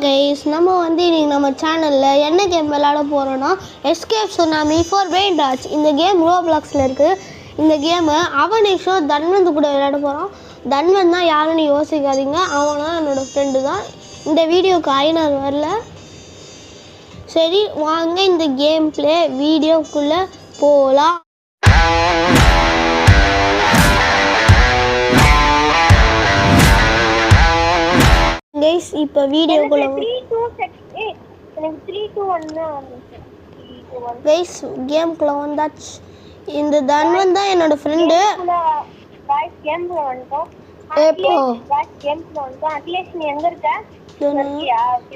Guys, நம்ம வந்து இன்னைக்கு நம்ம சேனலில் என்ன கேம் விளையாட போகிறோன்னா escape tsunami for brain rots. இந்த கேம் ரோப்ளாக்ஸில் இருக்குது. இந்த கேமை அவனேஷோ தன்வந்த் கூட விளையாட போகிறோம். தன்வந்த் தான் யாருன்னு யோசிக்காதீங்க, அவனும் என்னோடய ஃப்ரெண்டு தான். இந்த வீடியோவுக்கு ஐநாறு வரல. சரி வாங்க இந்த கேம் பிளே வீடியோக்குள்ளே போகலாம். கைஸ் இப்போ வீடியோக்குள்ள கைஸ் கேம்குள்ள வந்தாச்சு. இந்த தன்வந்த் தான் என்னோட ஃப்ரெண்டு.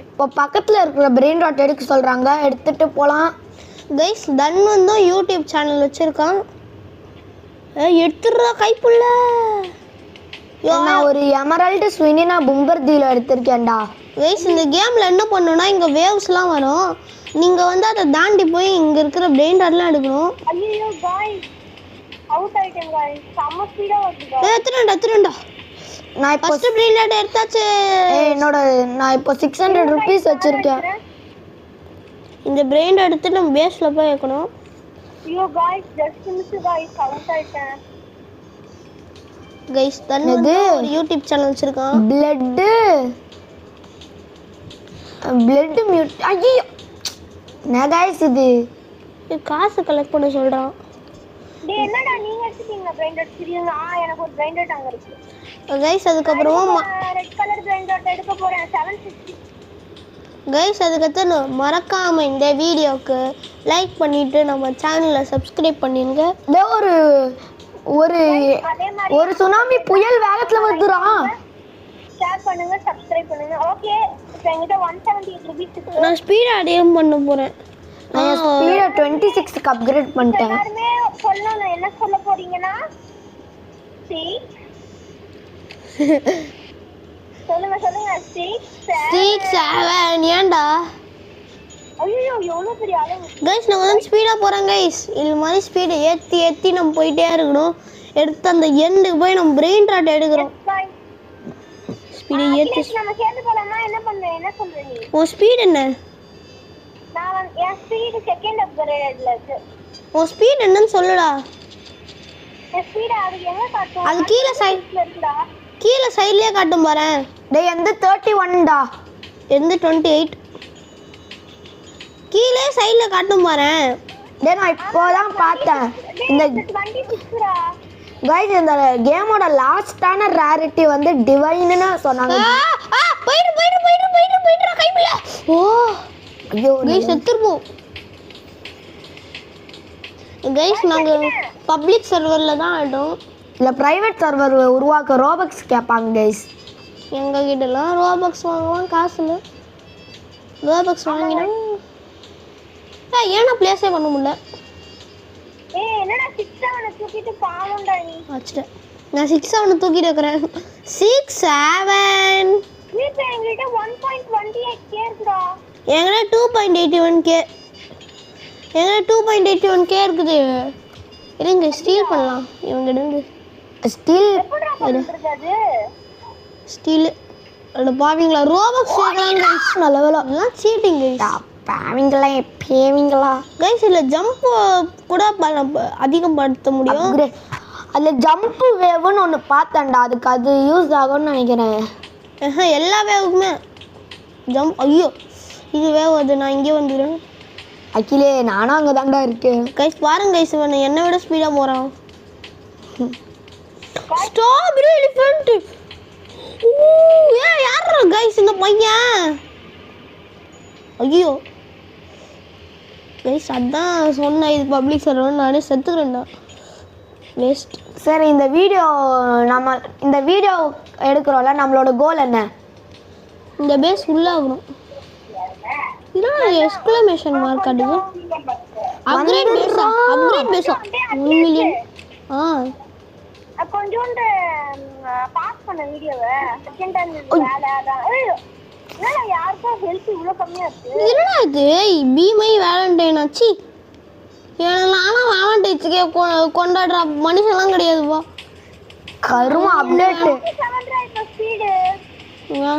இப்போ பக்கத்தில் இருக்கிற பிரெயின் ராட் எடுக்க சொல்கிறாங்க, எடுத்துகிட்டு போகலாம். கைஸ் தன்வந்தும் யூடியூப் சேனல் வச்சுருக்கான். எடுத்துடுறா கைப்புள்ள. நான் ஒரு எமரால்டு ஸ்வினினா பும்பர்தீல எடுத்திருக்கேன்டா. கைஸ் இந்த கேமில் என்ன பண்ணணும்னா இங்கே வேவ்ஸ்லாம் வரும். நீங்கள் வந்து அதை தாண்டி போய் இங்கே இருக்கிற பிரெயின் ராட்லாம் எடுக்கணும். எடுத்துடா. நான் இப்போ ஃபர்ஸ்ட் பிரெயின் ராட் எடுத்தாச்சு. நான் இப்போ 600 rupees வச்சுருக்கேன். இந்த பிரெயின் ராட் எடுத்து நம்ம பேஸில் போய் வைக்கணும். கைஸ் தன்வந்த் ஒரு யூடியூப் சேனல் வச்சிருக்கான். Blood mute. ஐயோ நான் கைஸ் இது காசு கலெக்ட் பண்ண சொல்றான். டேய் என்னடா நீங்க எடுத்துட்டீங்க பிரைண்ட் டாட் சரிங்க. எனக்கு ஒரு பிரைண்ட் டாட் அங்க இருக்கு. கைஸ் அதுக்கப்புறமா ரெட் கலர் பிரைண்ட் டாட் எடுக்க போறேன் 750. கைஸ் அதுக்கப்புறம் மறக்காம இந்த வீடியோக்கு லைக் பண்ணிட்டு நம்ம சேனலை சப்ஸ்கிரைப் பண்ணிருங்க. ஒரு ஒரு ஒரு சுனாமி புயல் வேகத்துல வந்துறா. ஷேர் பண்ணுங்க, சப்ஸ்கிரைப் பண்ணுங்க. ஓகே இப்போ என்கிட்ட 178 rupees இருக்கு. நான் ஸ்பீட் அடையும் பண்ண போறேன். நான் ஸ்பீட 26க்கு அப்கிரேட் பண்ணிட்டேன். எல்லாரும் சொல்லணும் என்ன சொல்ல போறீங்கனா சொல்லுங்க 6 7 ஏண்டா ஐயோ எவ்வளவு பெரிய அளவு. கைஸ் நான் வந்து ஸ்பீடா போறேன் கைஸ். இது மாதிரி ஸ்பீடை ஏத்தி நம்ம போயிட்டே இருக்கணும். எடுத்து அந்த எண்டுக்கு போய் நம்ம பிரெயின் ராட் எடுக்கிறோம். ஸ்பீடை ஏத்தி நம்ம சேர்ந்து போலாமா? என்ன சொல்றீங்க? உன் ஸ்பீட் என்ன? நான் என் ஸ்பீட் செகண்ட் அப்கிரேட்ல இருக்கு. உன் ஸ்பீட் என்னன்னு சொல்லுடா. என் ஸ்பீட் அது எங்க காட்டும்? அது கீழ சைடுல இருக்குடா. கீழ சைடுலயே காட்டும் பாரு. டேய் எந்த 31 டா. எந்த 28 கீழ சைடுல காட்டும் பாரு. டேய் நான் இப்போதான் பார்த்தேன். இந்த 26 டா. गाइस இந்த கேமோட லாஸ்டான ரேரிட்டி வந்து டிவைன்னு சொன்னாங்க. போயிடு கைப்புல. ஓ ஐயோ गाइस செத்துறோம். गाइस நாங்க பப்ளிக் சர்வர்ல தான் ஆடுறோம். இல்ல பிரைவேட் சர்வர் உருவாக்க ரோபக்ஸ் கேட்பாங்க गाइस. எங்க கிட்டலாம் ரோபக்ஸ் வாங்கலாம் காசு இல்ல. ரோபக்ஸ் வாங்கினா ஏன்னா ப்ளேஸே பண்ண முடியல. ஏய் என்னடா 6-7 தூக்கிட்டு பாவம்டா நீ. அச்சடா நான் 6-7 தூக்கிட்டு இருக்கறேன். 6-7 நீ என்கிட்ட 1.28k இருக்குடா. எங்கடா 2.81k. எங்கடா 2.81k இருக்குது. இருங்க ஸ்டீல் பண்ணலாம். இவங்க எடுங்க ஸ்டீல் எப்படிடா பண்றது? ஸ்டீல் அட பாவீங்களா ரோபக்ஸ் கேக்குறாங்க. நல்ல வேளை எல்லாம் சீட்டிங் गाइस. பாவீங்களா பேவீங்களா गाइस இல்ல ஜம்ப் கூட அதிகப்படுத்த முடியும். அதுல ஜம்ப் வேவ்னு ஒன்னு பார்த்தேன்டா. அதுக்கு அது யூஸ் ஆகும்னு நினைக்கிறேன். எல்லா வேவுக்குமே ஜம்ப். ஐயோ இது வேவ் அது. நான் இங்கே வந்துடுறேன். அகிலே நானும் அங்கே தான்டா இருக்கேன். கைஸ் பாருங்க கைஸ் இவன் என்னை விட ஸ்பீடாக போகிறான். Strawberry elephant. யாரா கைஸ் இந்த பையன்? ஐயோ கைஸ் அதான் சொன்னேன் இது பப்ளிக் சர்வர். நானே செத்துக்கிறேன்டா வேஸ்ட். சரி இந்த வீடியோ எடுக்கிறோம்ல, நம்மளோட கோல் என்ன? இந்த பேஸ் உள்ளாகணும். இதான் எக்ஸ்க்ளமேஷன் மார்க் காட்டுது. அப்கிரேட் பேஸா 1 மில்லியன். கொஞ்சோண்டு பாஸ் பண்ண வீடியோவை செகண்ட் டைம் வேலை அதான். என்னடா யாருக்கும் ஹெல்த் இவ்வளோ கம்மியாக இருக்குது? என்னடா இது பீமை வேலண்டைன் ஆச்சு. நானும் வேலண்டைன்ஸுக்கே கொண்டாடுற மனுஷன்லாம் கிடையாதுப்பா. கரும அப்டேட்.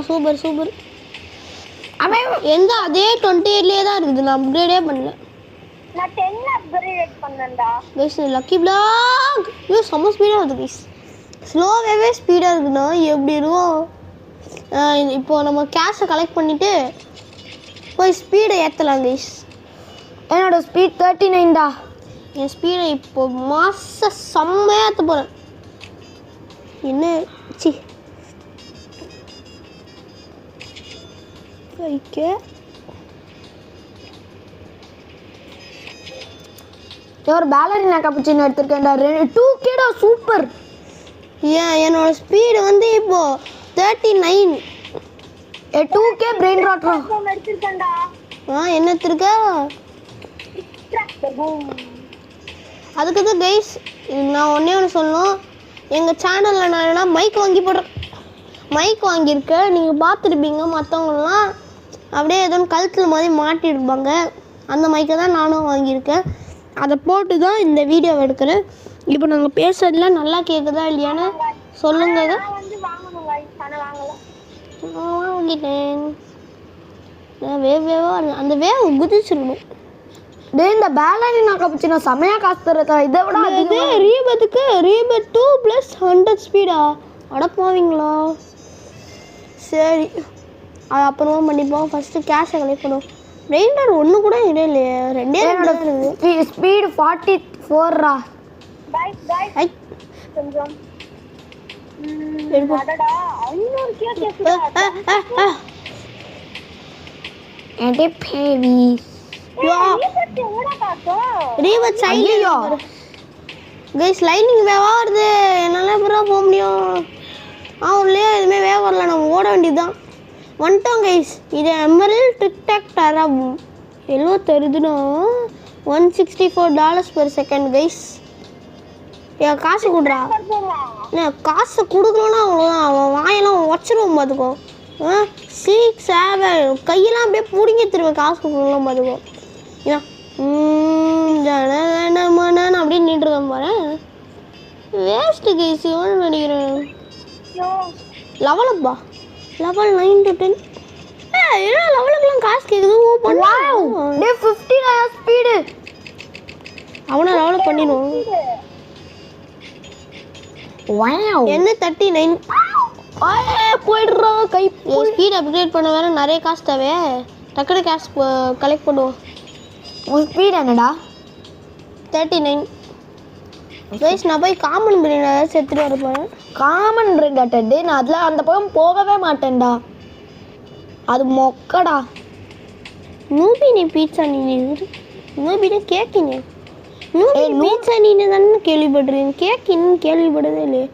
Super super. எந்த அதே 28லயே தான் இருக்குது. நான் அப்கிரேடே பண்ணல. நான் 10 அப்கிரேட் பண்ணேன்டா. கைஸ் லக்கி பிளாக் ஐயோ செம்ம ஸ்பீடாக இருக்குது கைஸ். ஸ்லோவாகவே ஸ்பீடாக இருக்குண்ணா எப்படி இருக்கும். இப்போ நம்ம கேஷை கலெக்ட் பண்ணிவிட்டு போய் ஸ்பீடை ஏற்றலாம் கைஸ். என்னோட ஸ்பீட் 39 டா. என் ஸ்பீடை இப்போ செம்மையாக ஏற்ற போகிறேன். என்ன சி ஓகே ஒரு பேலரினா கப்புச்சினோ எடுத்துருக்கேன்டா. 2K டா சூப்பர். ஏன் என்னோட ஸ்பீடு வந்து இப்போ 39. 2K brain rod. நான் எடுத்துட்டேன்டா. என்ன எடுத்துருக்க? அதுக்கு தான் கைஸ் நான் ஒன்று சொல்லணும். எங்கள் சேனலில் நான் என்ன மைக் வாங்கி போடுறேன். மைக் வாங்கியிருக்கேன், நீங்கள் பார்த்துருப்பீங்க. மற்றவங்களாம் அப்படியே எதுவும் கழுத்தில் மாதிரி மாட்டிருப்பாங்க. அந்த மைக்கை தான் நானும் வாங்கியிருக்கேன். அதை போட்டு தான் இந்த வீடியோவை எடுக்கிறேன். இப்போ நாங்கள் பேசுறதுலாம் நல்லா கேட்குதா இல்லையான்னு சொல்லுங்க. நான் வந்து வாங்கணும் गाइस. انا வாங்கல. வாங்கிட்டேன். நான் வேவாக அந்த வேவ் குதிச்சிருக்கணும். டேய் இந்த பேலரினா கப்புச்சினோ செமையா காசு தரதா. இதை விட இது ரீபத்துக்கு ரீபத் 2 + 100 ஸ்பீடா அடப்பாவீங்களா? சரி அது அப்புறமா பண்ணிப்போம். ஃபஸ்ட்டு கேஷை கலெக்ட் பண்ணுவோம். ரெயின்டர் ஒன்று கூட இல்லையே. ரெண்டே ஸ்பீடு 44 ரா. गाइस கொஞ்சம் அடடா 500 கேக்குதா? என்கிட்ட பேவி ரீபத் சைலியோ கைஸ் லைனிங் வேவா வருது. என்னால் எப்பறம் போக முடியும்? உள்ளே எதுவுமே வேவ வரல. நம்ம ஓட வேண்டியதுதான். வந்துட்டோம் கைஸ். இது எமரல்ட் டிக்டாக் டராப் எல்லோ தருதுன்னா $164 கைஸ். என் காசு கொடுறா. காசு கொடுக்கலன்னா அவ்வளோதான். அவன் வாயெல்லாம் உடச்சிருவோம் பார்த்துக்கோ. 6 7 கையெல்லாம் அப்படியே பிடிங்கி தருவேன் காசு கொடுக்கலாம் பார்த்துக்கோ. ஏன்னா அப்படியே நின்றுருக்கேன் பாரு. வேஸ்ட்டு கைஸ் எவ்வளோ நினைக்கிறேன். லெவலப்பா லெவல் 9 to 10. ஏன்னா லெவலுக்குலாம் காசு கேட்குது. Open 50 speed. அவனை லெவலப் பண்ணிடுவோம். என்ன 39 போயிடுறோம். கை ஸ்பீட் அப்கிரேட் பண்ண வேற நிறைய காசு தேவை. டக்குனு கேஷ் கலெக்ட் பண்ணுவோம். உன் ஸ்பீட் என்னடா? 39 கைஸ். நான் போய் காமன் பிரியாணி சேர்த்துட்டு வர போகிறேன். காமன் பிரெட் அட்டே நான் அதில் அந்த பக்கம் போகவே மாட்டேன்டா. அது மொக்கடா. நூபினி பீட்சா நூபினி கேக்கிங்க. பீட்சா நீனு தானே கேள்விப்படுறீங்க. கேக்கின்னு கேள்விப்படவே இல்லையே.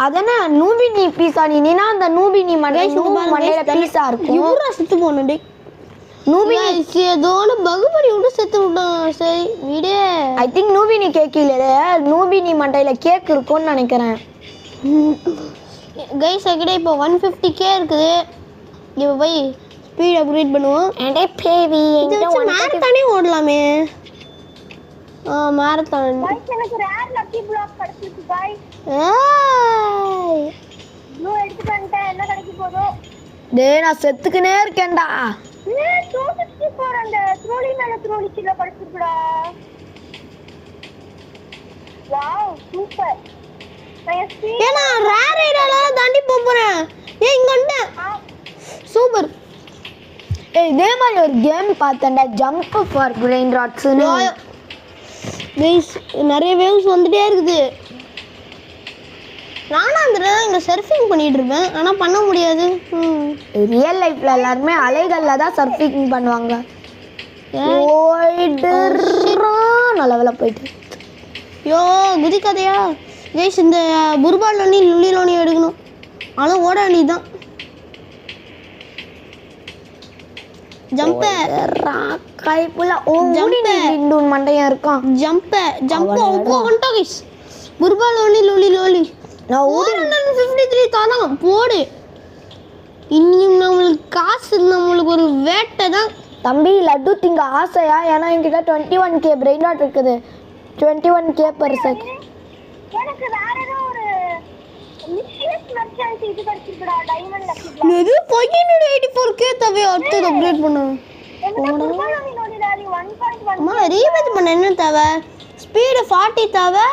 அதனா நூபினி பீஸா நீனா அந்த நூபினி மண்டையில பீஸா இருக்கும். இவரா செத்து போனே. நூபினி ஏதோன்னு பகுபடி விட்டு செத்து விட்டான். சரி விடு. ஐ திங்க் நூபினி கேக் இல்லை, நூபினி மண்டையில கேக் இருக்கும்னு நினைக்கிறேன். கைஸ் என்கிட்ட இப்போ 150K இருக்குது. இப்போ போய் ஸ்பீட் அப்கிரேட் பண்ணுவோம். மேரத்தானே ஓடலாமே. மேரத்தான் எனக்கு ரேர் லக்கி பிளாக் கிடைச்சிருக்கு गाइस. ப்ளூ எடுத்துட்டேன். என்ன கிடைக்க போதோ? டேய் நான் செத்துக்கினே இருக்கேன்டா. 264 அந்த த்ரோலி மேல த்ரோலி கிலோ கிடைச்சிருக்குடா. Wow super. ஏன்னா ரேர் ஐடால தாண்டி போறேன். இங்க வந்து சூப்பர். இதே மாதிரி ஒரு கேம் பார்த்தேன்டா, ஜம்ப் ஃபார் பிரெயின் ராட்ஸ்னு. கைஸ் நிறைய வேவ்ஸ் வந்துட்டே இருக்குது. நானும் அந்த இங்கே சர்ஃபிங் பண்ணிட்டு இருப்பேன், ஆனால் பண்ண முடியாது. ரியல் லைஃப்ல எல்லாருமே அலைகள்ல தான் சர்ஃபிங் பண்ணுவாங்க. நல்ல வேலை போயிட்டு யோ குதிக்காதையா. கைஸ் இந்த புர்பால் லோனி லுலி லோனி எடுக்கணும். ஆனால் ஓட வேண்டியதுதான். ஜம்ப் கைப்புல ஓடி மண்டையா இருக்கான். ஜம்ப் வந்துட்டோம் கைஸ். புர்பால் லோனி லுலி லோலி நான் 153 தானா போடு. இன்னும் நம்மளுக்கு காசு, நம்மளுக்கு ஒரு வேட்டை தான். தம்பி லட்டு திங்க ஆசையா? ஏன்னா என்கிட்ட 21K பிரெயின் ராட் இருக்குது. 21K per second. எனக்கு வேற ஏதோ ஒரு மிஷியஸ் மர்ச்சன்ட் இது கிடைச்சிருக்குடா, டைமண்ட் லக்கி பிளாக். இது 584K தவிர போய் அடுத்து அப்கிரேட் பண்ணு. அம்மா ரீபேட் பண்ண என்ன தேவை? ஸ்பீடு 40 தேவை.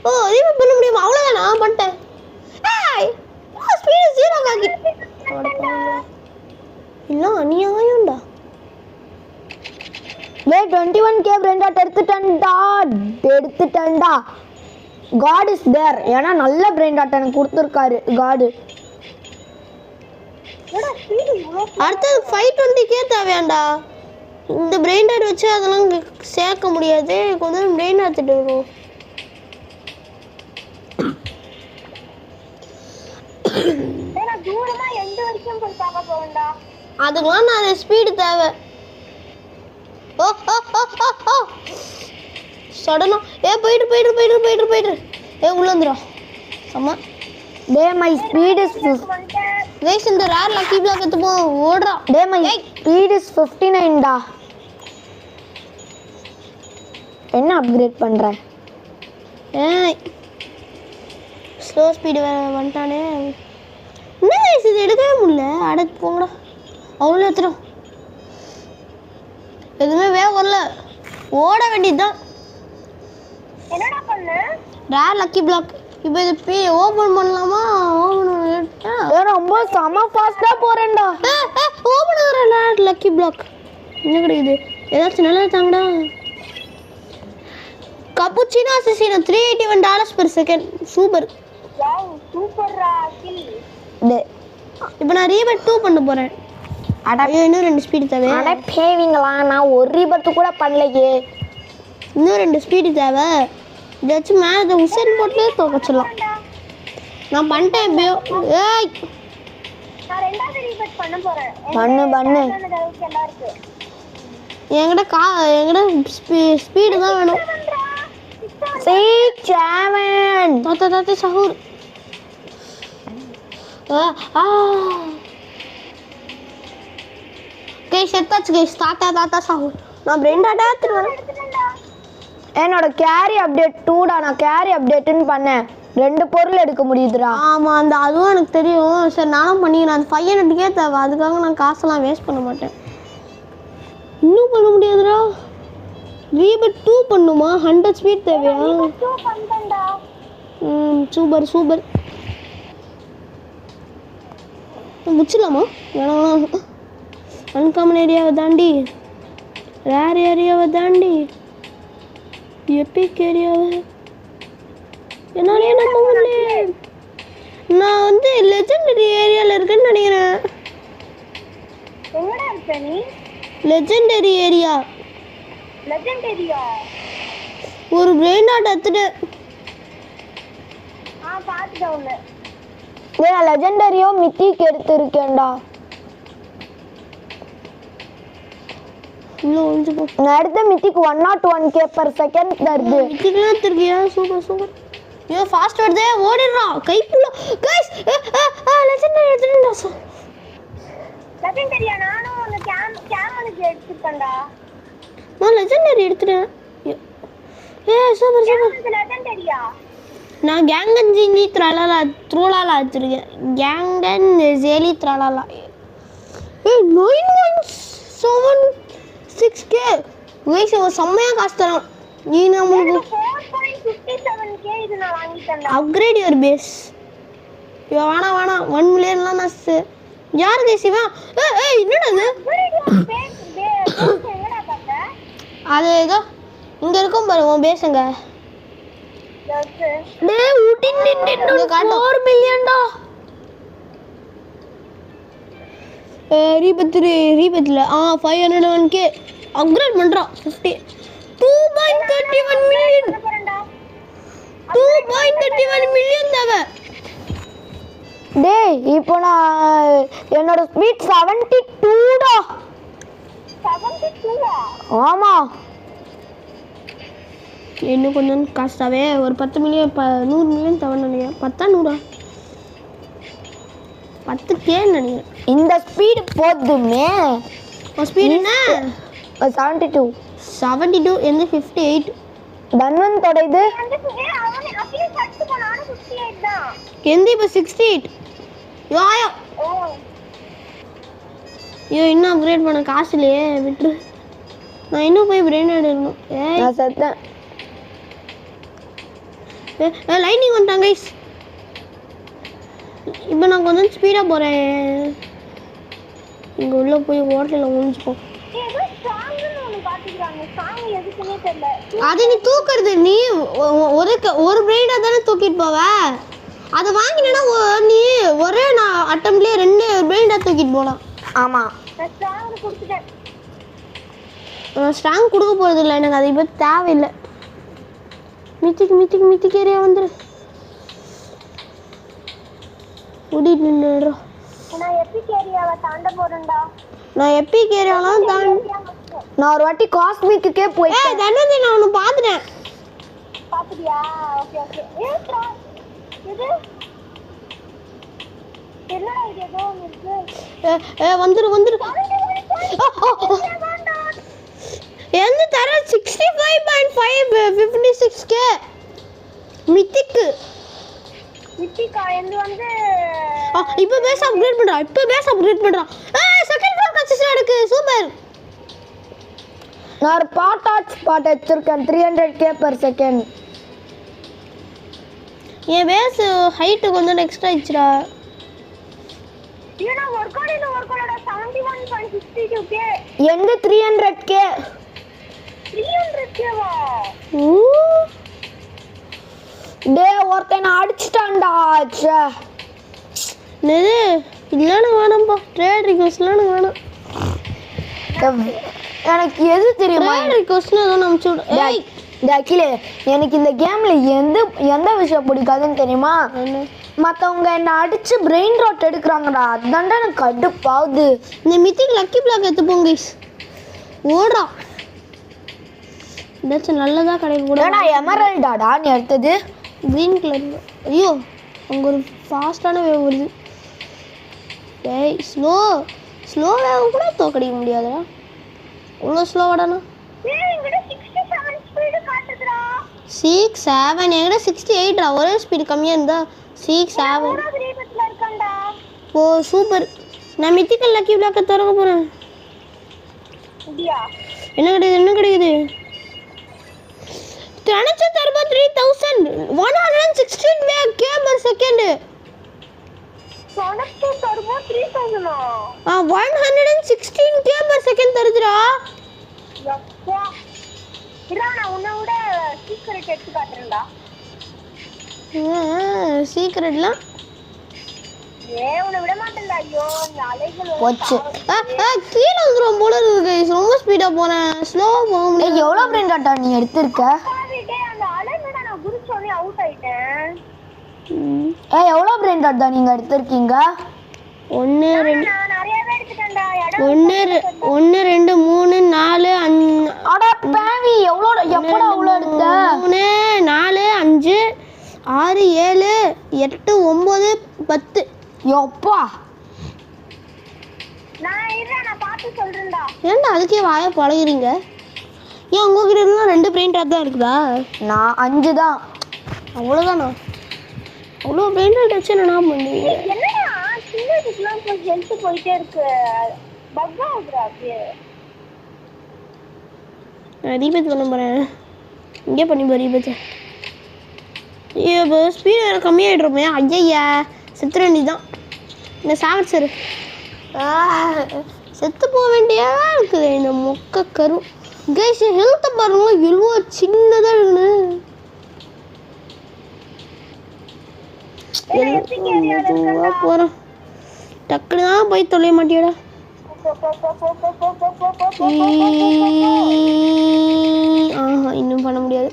ஓ ரீபேட் பண்ண முடியுமா? அவ்வளோதான் நான் பண்ணிட்டேன். ஏய் ஸ்பீடு 0 ஆக்கி. இல்ல அநியாயம்டா. வே 21k brain dot எடுத்துட்டேன்டா. God is there. ஏன்னா நல்ல brain dot எனக்கு கொடுத்துருக்காரு God. அடுத்தது 520k தேவையாண்டா. இந்த பிரெயின் டாட் வச்சு அதெல்லாம் சேர்க்க முடியாது. கொஞ்சம் பிரெயின் எடுத்துட்டு வரும். அதுக்கெல்லாம் நான் ஸ்பீடு தேவை. ஓ ஓ ஓ ஓ ஓ சடனா போயிட்டு ஏ உள்ள வந்துடும். செம்ம. டே மை ஸ்பீட் இஸ் கைஸ் இந்த ரேர் லக்கி பிளாக் எடுத்துப்போம். ஓடுறா. டே மை ஸ்பீட் இஸ் 59 டா. என்ன அப்கிரேட் பண்ற? ஏய் ஸ்லோ ஸ்பீடு வந்துட்டானே. என்ன கைஸ் இது எடுக்கவே முடியல. அடக்கு போங்கடா. அவ்வளோ எடுத்துடும். எதுவுமே வேக வரல. ஓட வேண்டியதுதான். என்னடா பண்ணு? Rare lucky block. இப்போ இது ஓபன் பண்ணலாமா? ஓபன் பண்ணிட்டா ரொம்ப செம ஃபாஸ்டா போறேன்டா. ஓபன் ஆகற ரேர் லக்கி பிளாக் என்ன கிடைக்குது? ஏதாச்சும் நல்லா தாங்கடா. கப்புச்சினோ அசசினோ $381 per second. சூப்பர். வாவ் சூப்பர்ரா கில். டே இப்போ நான் ரீபேட் 2 பண்ண போறேன். அட இன்னும் 2 ஸ்பீடு தேவை. அட பேவிங்களா நான் ஒரு ரீபட் கூட பண்ணலையே. இன்னும் 2 ஸ்பீடு தேவை. ஏதாச்சும் மேலே உசேன் போட்டு தோக்கச்சிடலாம். நான் பண்ணிட்டேன் எப்படியோ. ஏய் நான் ரெண்டாவது ரீபேட் பண்ண போறேன். பண்ணு எல்லாம் இருக்கு. என்கிட்ட ஸ்பீடு தான் வேணும். 6 7 தாத்தா சஹூர். Guys எத்தாச்சு guys. தாத்தா சஹூர். நான் பிரெயின் டாட்டா எடுத்துட்டு என்னோட கேரி அப்டேட் 2டா. நான் கேரி அப்டேட்னு பண்ணேன். 2 பொருள் எடுக்க முடியுதுடா. ஆமாம் அந்த அதுவும் எனக்கு தெரியும். சரி நானும் பண்ணிக்கிறேன். அந்த 500k தேவை. அதுக்காக நான் காசெல்லாம் வேஸ்ட் பண்ண மாட்டேன். இன்னும் பண்ண முடியாதுடா. ரீபேட் 2 பண்ணுமா? 100 ஸ்பீட் தேவையா? சூப்பர் முடிச்சிடலாமா? வேணாம். அன்காமன் ஏரியாவை தாண்டி ரேர் ஏரியாவை தாண்டி எபிக் ஏரியாவை என்னாலே நம்ப முடியல. நான் வந்து லெஜெண்டரி ஏரியாவில் இருக்கேன்னு நினைக்கிறேன். எங்கடா இருக்க நீ? Legendary area. லெஜெண்டரியா? ஒரு பிரெயின் டாட் எடுத்துட்டு. பாத்துட்டேன் உன்னை. நான் லெஜெண்டரியோ மித்திக் எடுத்திருக்கேன்டா. இவ்வளோ ஒழிஞ்சு போ. நான் எடுத்த மித்திக் 101k per second தருது. மித்திக்லாம் எடுத்துருக்கியா? சூப்பர். ஐயோ ஃபாஸ்ட் வருதே. ஓடிடுறா கைப்புள்ள. கைஸ் லெஜெண்டரி எடுத்துட்டேன்டா. லெஜெண்டரியா? நானும் அந்த கேமனுக்கு எடுத்துட்டேன்டா. நான் லெஜெண்டரி எடுத்துட்டேன். சூப்பர். லெஜெண்டரியா? நான் கேங்கன் ஜிங்கி த்ரோலாலா வச்சிருக்கேன். கேங்கன் ஜேலி த்ராலாலா. 916k கைஸ் செம்மையாக காசு தரோம். நீ நம்மளுக்கு 4.57k இது நான் வாங்கிட்டேன்டா. Upgrade your base. வேணாம் 1 மில்லியன்லாம் நான் யார் கைஸ் இவன்? ஏய் என்னடா இது? எங்கடா பாத்த? அது ஏதோ இங்கே இருக்கும் பாரு உன் பேசுங்க. டேய் ஊட்டின் 4 மில்லியன்டா. ரீபத்தில் 501k அப்கிரேட் பண்ணுறான். 2.31 மில்லியன். 2.31 மில்லியன் தேவை. டேய் இப்போ நான் என்னோட ஸ்பீட் 72டா. 72ஆ? ஆமா. இன்னும் கொஞ்சம் காசு தேவை. ஒரு 10 மில்லியன் 100 மில்லியன் தேவைன்னு நினைக்கிறேன். 10 100 10Kன்னு நினைக்கிறேன். இந்த ஸ்பீடு போதுமே. ஸ்பீடு என்ன? 72 எந்த 58 தன்வந்தோட இது அவனே அப்படியே கட்டு போனானு 58 தான். எந்த இப்போ 68. யோயோ ஐயோ இன்னும் அப்கிரேட் பண்ண காசு இல்லையே விட்டுரு. நான் இன்னும் போய் பிரெயின் எடுக்கணும். நான் செத்தேன். லைனிங் வந்துட்டாங்க கைஸ். இப்போ நான் கொஞ்சம் ஸ்பீடாக போகிறேன். இங்கே உள்ளே போய் ஹோட்டலில் ஒழிஞ்சுப்போம். ஏதோ ஸ்ட்ராங்னு ஒன்னு காட்டிக்கிறாங்க. ஸ்ட்ராங் எதுக்குன்னே தெரியல. அது நீ தூக்குறது நீ ஒரு பிரெயினை தானே தூக்கிட்டு போவ. அதை வாங்கினா நீ ஒரே நான் அட்டம்ப்ட்லேயே 2 பிரெயினை தூக்கிட்டு போகலாம். ஆமாம், நான் ஸ்ட்ராங் கொடுத்துட்டேன். நான் ஸ்ட்ராங் கொடுக்க போகிறது இல்லை, எனக்கு அதை இப்போ தேவையில்லை. மித்திக்கு ஏரியா வந்துடு. ஓடிட்டு நின்றுடுறோம். நான் எபிக் ஏரியாவை தாண்ட போறேன்டா. நான் எப்பிக் ஏரியாலாம் நான் ஒரு வாட்டி காஸ்மிக்குக்கே போயிட்டேன். தனந்தி நான் ஒன்று பார்த்துட்டேன். பாத்துட்டியா? Okay okay. இது என்னடா இது ஏதோ ஒன்று இருக்கு. வந்துரு எந்த தர 65.5 56K மித்திக்கு. மித்திகா எந்து வந்து இப்போ பேஸ் அப்கிரேட் பண்றான். செகண்ட் ஃப்ளோர் கன்சிஸ்டன்ட் இருக்கு. சூப்பர். நான் ஒரு ஸ்பாட் வச்சிருக்கேன் 300K/s. என் பேஸ் ஹைட்டு கொஞ்சம் எக்ஸ்ட்ரா ஆயிடுச்சுடா. ஏன்னா ஒர்க்கோட 71.62K. எந்த 300K? 300K வா? டே ஒருத்தனை அடிச்சிட்டான்டா. என்னது இல்லைன்னு வேணாம்ப்பா. ட்ரேட் ரிக்வெஸ்ட்லாம் எனக்கு வேணாம். எனக்கு எது தெரியுமா? ட்ரேட் ரிக்வெஸ்ட்னு ஏதோ அனுப்பிச்சு விடு. அகிலே, எனக்கு இந்த கேம்ல எந்த விஷயம் பிடிக்காதுன்னு தெரியுமா? மற்றவங்க என்னை அடிச்சு பிரெயின் ராட் எடுக்கிறாங்கடா, அதுதான்டா எனக்கு கடுப்பாகுது. இந்த மித்திக் லக்கி பிளாக் எடுத்து போங்க கைஸ். ஓடுறா ஏதாச்சும் நல்லதாக கிடைக்க கூட. ஏடா எமரல்டாடா நீ எடுத்தது? Green colour. ஐயோ அங்கே ஒரு ஃபாஸ்டான வேவ் வருது. ஏய் ஸ்லோ வேவ் கூட தோக்கடிக்க முடியாதுடா. இவ்வளோ ஸ்லோவாடாண்ணா? ஏய் இங்கட 67 ஸ்பீடு காட்டுதுடா. 67 எங்கட 68டா. ஒரே ஸ்பீடு கம்மியாக இருந்தா 67. ரீபத்ல இருக்கண்டா. ஓ சூப்பர். நான் மித்திக்கல் லக்கி பிளாக்கை திறக்க போகிறேன். அப்படியா? என்ன கிடைக்குது? நினச்ச தருமா 3116 K/s. சொனக்கு தருமா 3000 116 K/s தருதுடா. யப்பா. இரா நான் உன்னை விட சீக்ரெட் எடுத்து காட்டுறேன்டா. சீக்ரெட்லாம் உன்னை விட மாட்டேன்டா. ஐயோ இந்த அலைகள் போச்சு. கீழே வந்துடும் போல இருக்கு guys. ரொம்ப ஸ்பீடாக போனேன். ஸ்லோவாக போக முடியாது. எவ்வளோ பிரெயின் ராட்டா நீ எடுத்திருக்க? அந்த அலைகள நான் குதிச்சோனே அவுட் ஆயிட்டேன். எவ்வளோ பிரெயின் ராட்டா நீங்கள் எடுத்திருக்கீங்க? 1 2 நான் நிறையவே எடுத்துட்டேன்டா. 1 2 3 4 5. அட பாவி, எப்படா அவ்வளோ எடுத்த? 3 4 5 6 7 8 9 10. எப்பா நான் பார்த்து சொல்றேன்டா. ஏன்டா அதுக்கே வாயை பழகுறீங்க? ஏன் உங்ககிட்ட இருந்தால் 2 பிரெயின் டாட் தான் இருக்குதா? நான் 5 தான். அவ்வளோதானா? அவ்வளோ பிரெயின் டாட் வச்சு என்ன பண்ணுவீங்க? என்னடா சின்னதுக்குலாம் போய் ஹெல்த் போயிட்டே இருக்கு. பக் ஆகுதுடா அப்படியே. நான் ரீபேட் பண்ண போகிறேன். இங்கே பண்ணி போ ரீபேட். இப்போ ஸ்பீடு வேறு கம்மியாகிடுறோமே. ஐயா செத்துற வேண்டியதான். இந்த சாவட் சரு செத்து போக வேண்டியதாக இருக்குது இந்த மொக்க கரு. கைஸ் ஹெல்த்தை பாருங்க எவ்வளோ சின்னதாக இருக்குன்னு. போகிறோம் டக்குன்னு தான் போய் தொலைய மாட்டியடா. ஆஹா இன்னும் பண்ண முடியாது.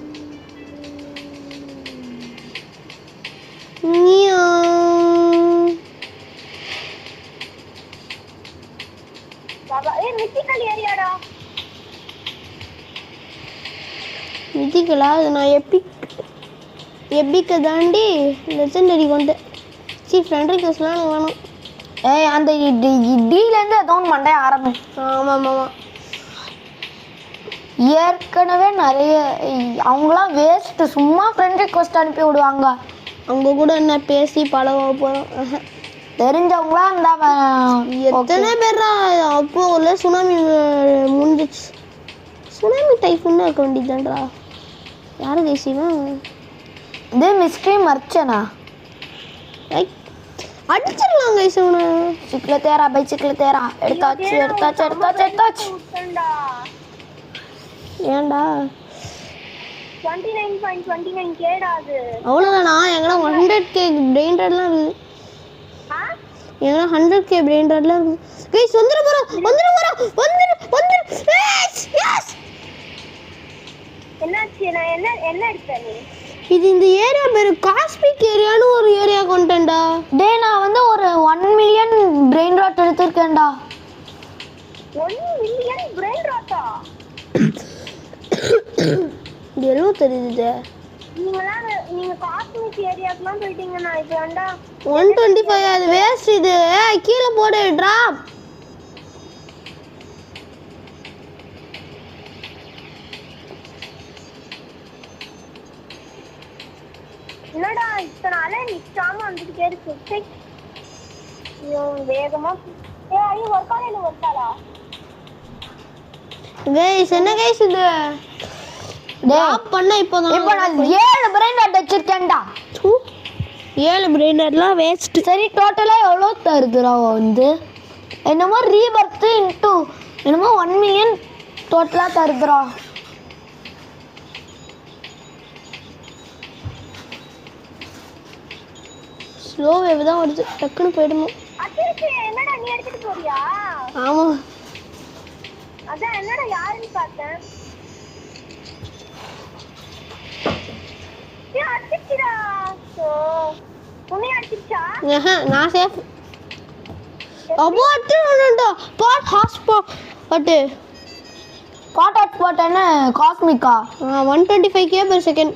மித்திக்கலா அது நான் எப்பிக்கை தாண்டி லெஜெண்டரி கொண்டு ஃப்ரெண்ட் ரிக்வெஸ்ட்லாம் எனக்கு வேணும். அந்த டீலேருந்து ஏதோ ஒன்று மண்டைய ஆரம்பி. ஆமாம் ஏற்கனவே நிறைய அவங்களாம் வேஸ்ட்டு. சும்மா ஃப்ரெண்ட் ரிக்வெஸ்ட் அனுப்பி விடுவாங்க. அவங்க கூட என்ன பேசி பழக போகிறோம். தெரிஞ்சவங்களா இருந்தா எத்தனை பேரா அப்போ உள்ள சுனாமி முடிஞ்சிச்சு. சுனாமி டைஃபுன்னு இருக்க வேண்டியதுதான்டா. யாரு தேசியவன் இது மிஸ்ட்ரி மர்ச்சனா அடிச்சிடலாம் கைஸ். அவனை சிக்கல தேரா பை சிக்கல தேரா எடுத்தாச்சு எடுத்தாச்சு எடுத்தாச்சு எடுத்தாச்சு. ஏன்டா 29.29 கேடாது. அவ்வளோதானா? எங்கன்னா 100k பிரெயின் ராட்லாம் இருக்குது. எங்கன்னா 100k பிரெயின் ராட்லாம் இருக்குது. கைஸ் வந்துட போகிறோம் என்னாச்சு? நான் என்ன எடுத்தேன் நீ? இது இந்த ஏரியா பேர் காஸ்மிக் ஏரியான்னு ஒரு ஏரியா கொண்டேன்டா. நான் வந்து ஒரு 1 மில்லியன் பிரெயின் ராட் எடுத்திருக்கேன்டா. 1 மில்லியன் பிரெயின் ராட்டா? இது எல்லாம் தெரியுது. நீங்க காஸ்மிக் ஏரியாக்குலாம் போயிட்டீங்கன்னா இது வேண்டா 125 அது வேஸ்ட். இது கீழே போடு டிராப். என்னடா இத்தனை அலை நிக்காம வந்துட்டே இருக்கு. வேகமா ஐயோ ஒர்க்காலா கைஸ் என்ன கைஸ் இது டிராப் பண்ண இப்போ நான் 7 பிரெயின் ராட் வச்சிருக்கேன்டா. 7 பிரெயின் ராட்லாம் வேஸ்ட். சரி டோட்டலா எவ்வளோ தருதுரா வந்து என்னமோ ரீபர்த் இன்டூ என்னமோ 1 மில்லியன் டோட்டலா தருதுரா. ஸ்லோ வேவ் தான் வருது. டக்குன்னு போயிடுமோ. என்னடா நீ எடுத்துட்டு போறியா? ஆமா அதான் என்னடா யாருன்னு பார்த்தேன். நான் சேஃப். அபோட் பாட் ஹாட்ஸ்பாட் ஹாட்ஸ்பாட் என்ன காஸ்மிக்கா? 125k per second.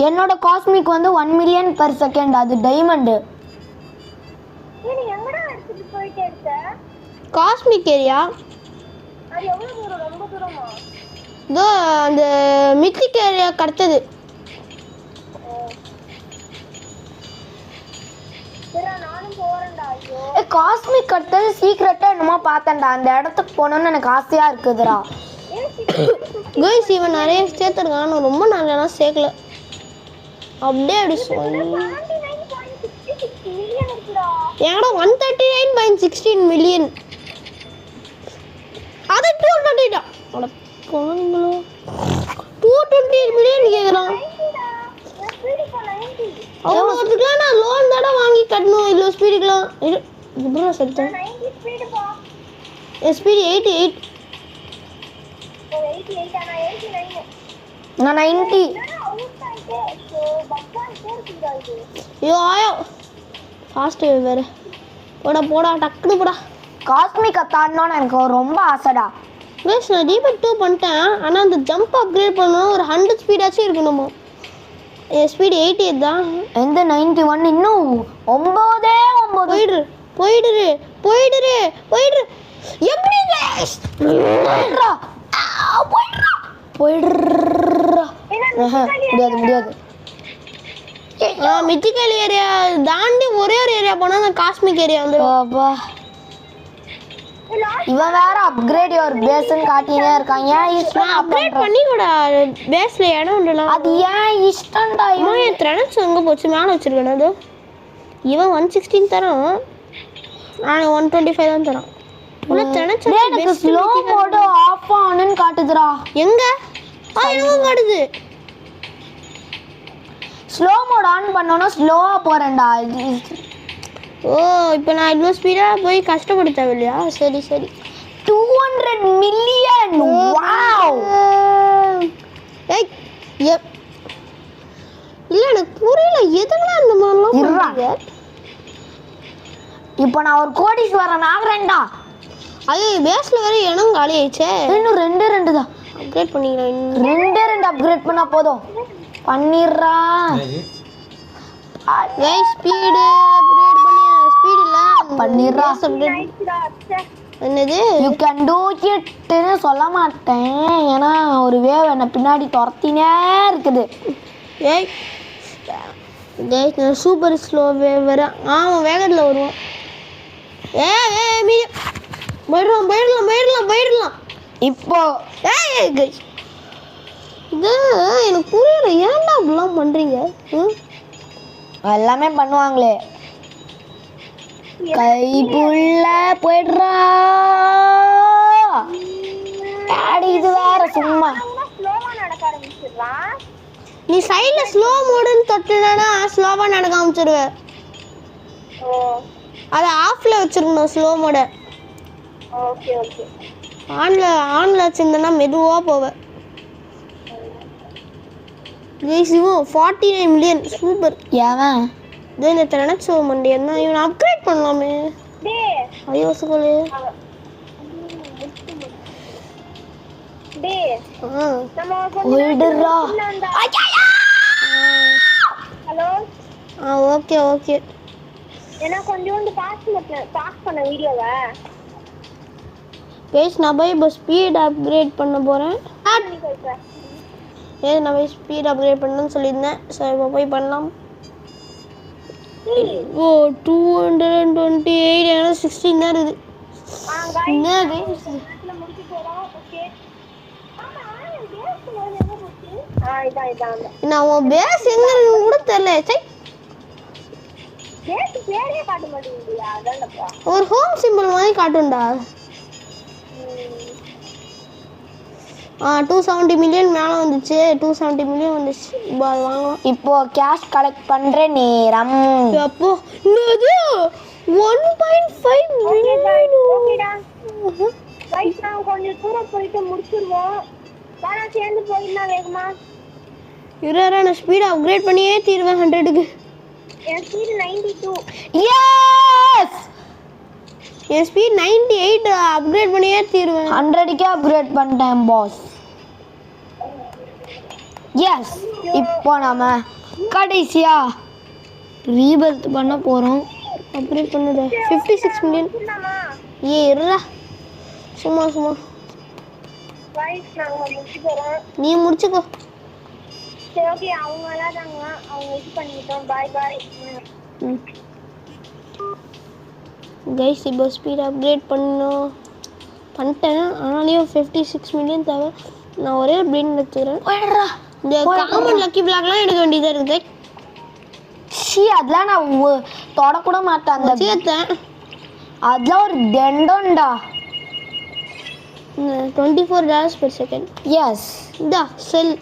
என்னோட காஸ்மிக் வந்து 1 மில்லியன் per second. அது டைமண்ட். நீ எங்கடா எடுத்துட்டு போயிட்டே இருக்க? Cosmic area. அது எவ்வளவு தூரம்? ரொம்ப தூரமா? இதோ அந்த மித்திக் ஏரியா கடத்தது. நானும் போறேன்டா. ஐயோ காஸ்மிக் கடத்தது சீக்ரெட்டா என்னமோ பார்த்தேன்டா. அந்த இடத்துக்கு போகணும்னு எனக்கு ஆசையா இருக்குதுடா. கைஸ் இவன் நிறைய சேர்த்துருக்கான். நான் ரொம்ப நாளெல்லாம் சேர்க்கல. அப்படியே அப்படி சொல்லி எங்கடா 139.16 மில்லியன். அதை 228 அட போனீங்களோ 228 மில்லியன் கேட்குறான். அவ்வளோத்துக்குலாம் நான் லோன் தானே வாங்கி கட்டணும். இல்லை ஸ்பீடுக்கெலாம் இப்படிலாம் செலுத்தேன். ஸ்பீடு 88. நான் 90. ஐயோ ஆயோ ஃபாஸ்ட் வேறு. போடா டக்குனு போடா. காஸ்மிக்கை தாண்டணும்னு எனக்கு ரொம்ப ஆசைடா. வேஸ் நான் ரீபேட் 2 பண்ணிட்டேன். ஆனால் அந்த ஜம்ப் அப்கிரேட் பண்ணணும். ஒரு 100 ஸ்பீடாச்சும் இருக்கணுமா? என் ஸ்பீடு 88 தான். எந்த 91? இன்னும் 9 போயிடுரு எப்படி போயிடுறா. முடியாது. மித்திக்கல் ஏரியா தாண்டி ஒரே ஒரு ஏரியா போனால் அந்த காஸ்மிக் ஏரியா வந்து இவன் வேற அப்கிரேட் யுவர் பேஸ்ன்னு காட்டினே இருக்காங்க. நான் அப்கிரேட் பண்ணி கூட பேஸ்ல இடம் உண்டுலாம். அது ஏன் இஷ்டம்டா. இவன் என் த்ரெனட்ஸ் எங்கே போச்சு? மேலே வச்சிருக்கேன். அது இவன் 116 தரான். நான் 125 தான் தரான். எனக்கு ஸ்லோ மோட் ஆஃப் ஆனுன்னு காட்டுதுடா. எங்க எனக்கும் காட்டுது. ஸ்லோ மோட் ஆன் பண்ணோன்னா ஸ்லோவா போறேன்டா. ஓ இப்போ நான் இவ்வளோ ஸ்பீடாக போய் கஷ்டப்பட தேவையில்லையா? சரி 200 மில்லியன். வாவ். இல்லை எனக்கு புரியல எதுனா இந்த மாதிரிலாம். இப்போ நான் ஒரு கோடீஸ்வரன் ஆகுறேன்டா. ஐயோ பேஸில் வேறு இடம் காலி ஆயிடுச்சே. இன்னும் 2 தான் அப்கிரேட் பண்ணிக்கிறேன். 2 அப்கிரேட் பண்ணா போதும். பண்ணிடுறா. ஸ்பீடு அப்கிரேட் பண்ணி ஸ்பீடு இல்லை பண்ணிடுறா. என்னது யூ கேன் டூ இட்னு சொல்ல மாட்டேன். ஏன்னா ஒரு வேவ் என்னை பின்னாடி துரத்தினே இருக்குது. சூப்பர் ஸ்லோ வேற. ஆமாம் வேகத்தில் வருவோம். போயிடலாம் இப்போ guys. இது எனக்கு புரியல, ஏன்டா அப்படிலாம் பண்றீங்க? எல்லாமே பண்ணுவாங்களே. கைப்புள்ள போயிடுறா. ஆடி இது வேற சும்மா. ஸ்லோவா நடக்க ஆரம்பிச்சிடலாம். நீ சைடுல ஸ்லோ மோடுன்னு தொட்டுனா ஸ்லோவா நடக்க ஆரம்பிச்சிடுவேன். அதை ஆஃப்ல வச்சிருக்கணும் ஸ்லோ மோட. Okay okay. ஆன்ல வச்சிருந்தேன்னா மெதுவா போவேன். கைஸ் இவன் 49 மில்லியன் சூப்பர். ஏவன் இந்த நினைச்சோ மண்டி என்ன இவனை அப்கிரேட் பண்ணலாமே. டேய் ஐயோ சுகலே. டேய் நம்ம ஓடுறா. ஹலோ. Okay okay. ஏன்னா கொஞ்சோண்டு பாஸ் பண்ண வீடியோவை. கைஸ் நான் போய் இப்போ ஸ்பீட் அப்கிரேட் பண்ண போகிறேன். நான் போய் ஸ்பீட் அப்கிரேட் பண்ணணும்னு சொல்லியிருந்தேன். ஸோ இப்போ போய் பண்ணலாம். 228 ஏன்னா 16 தான் இருக்குது. என்ன கைஸ் நான் உன் பேஸ் எங்க இருக்குன்னு கூட தெரியல. ஒரு ஹோம் சிம்பிள் மாதிரி காட்டும்டா. 270 மில்லியன் மேலே வந்துச்சு. 270 மில்லியன் வந்துச்சு. இப்போ அது வாங்கலாம். இப்போ கேஷ் கலெக்ட் பண்ற நேரம். அப்போ என்னது 1.5 மில்லியன். ஓகேடா ரைட். நான் கொஞ்சம் தூரம் போயிட்டு முடிச்சிருவோம். வாடா சேர்ந்து போயிடலாம் வேகமா. நான் ஸ்பீட் அப்கிரேட் பண்ணியே தீருவேன் 100க்கு. என் ஸ்பீட் 92. எஸ் என் ஸ்பீட் 98 அப்கிரேட் பண்ணியே தீருவேன். 100க்கே அப்கிரேட் பண்ணிட்டேன் பாஸ். எஸ் இப்போ நாம கடைசியா ரீபர்த் பண்ண போறோம். அப்கிரேட் பண்ணுது 56 மில்லியன். இருடா சும்மா ரைட் நாங்க முடிச்சிரோம். நீ முடிச்சுக்கோ. சரி ஓகே. அவங்க விளையாடுறாங்க, அவங்க இது பண்ணிட்டோம். பாய் பாய். கைஸ் இப்போ ஸ்பீட் அப்கிரேட் பண்ணிட்டேன். ஆனாலையும் 56 மில்லியன் தேவை. நான் ஒரே பிரெயின் வச்சுக்கிறேன். இந்த காமன் லக்கி பிளாக்லாம் எடுக்க வேண்டியதாக இருக்குது. அதெல்லாம் நான் தொடக்கூட மாட்டேன். அந்த சேர்த்தேன் அதெல்லாம் ஒரு தண்டம்டா. $24 per second. எஸ் இதா செல்.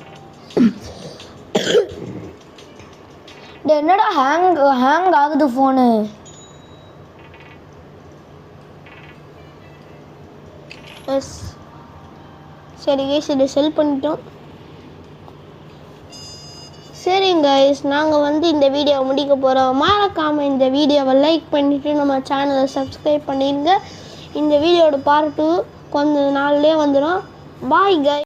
என்னடா ஹேங் ஆகுது ஃபோனு. எஸ் சரி கைஸ் இதை செல் பண்ணிட்டோம். சரிங்க கைஸ் நாங்கள் இந்த வீடியோவை முடிக்க போகிறோம். மறக்காமல் இந்த வீடியோவை லைக் பண்ணிவிட்டு நம்ம சேனலை சப்ஸ்கிரைப் பண்ணிடுங்க. இந்த வீடியோட பார்ட் 2 கொஞ்ச நாள்லேயே வந்துடும். Bye guys.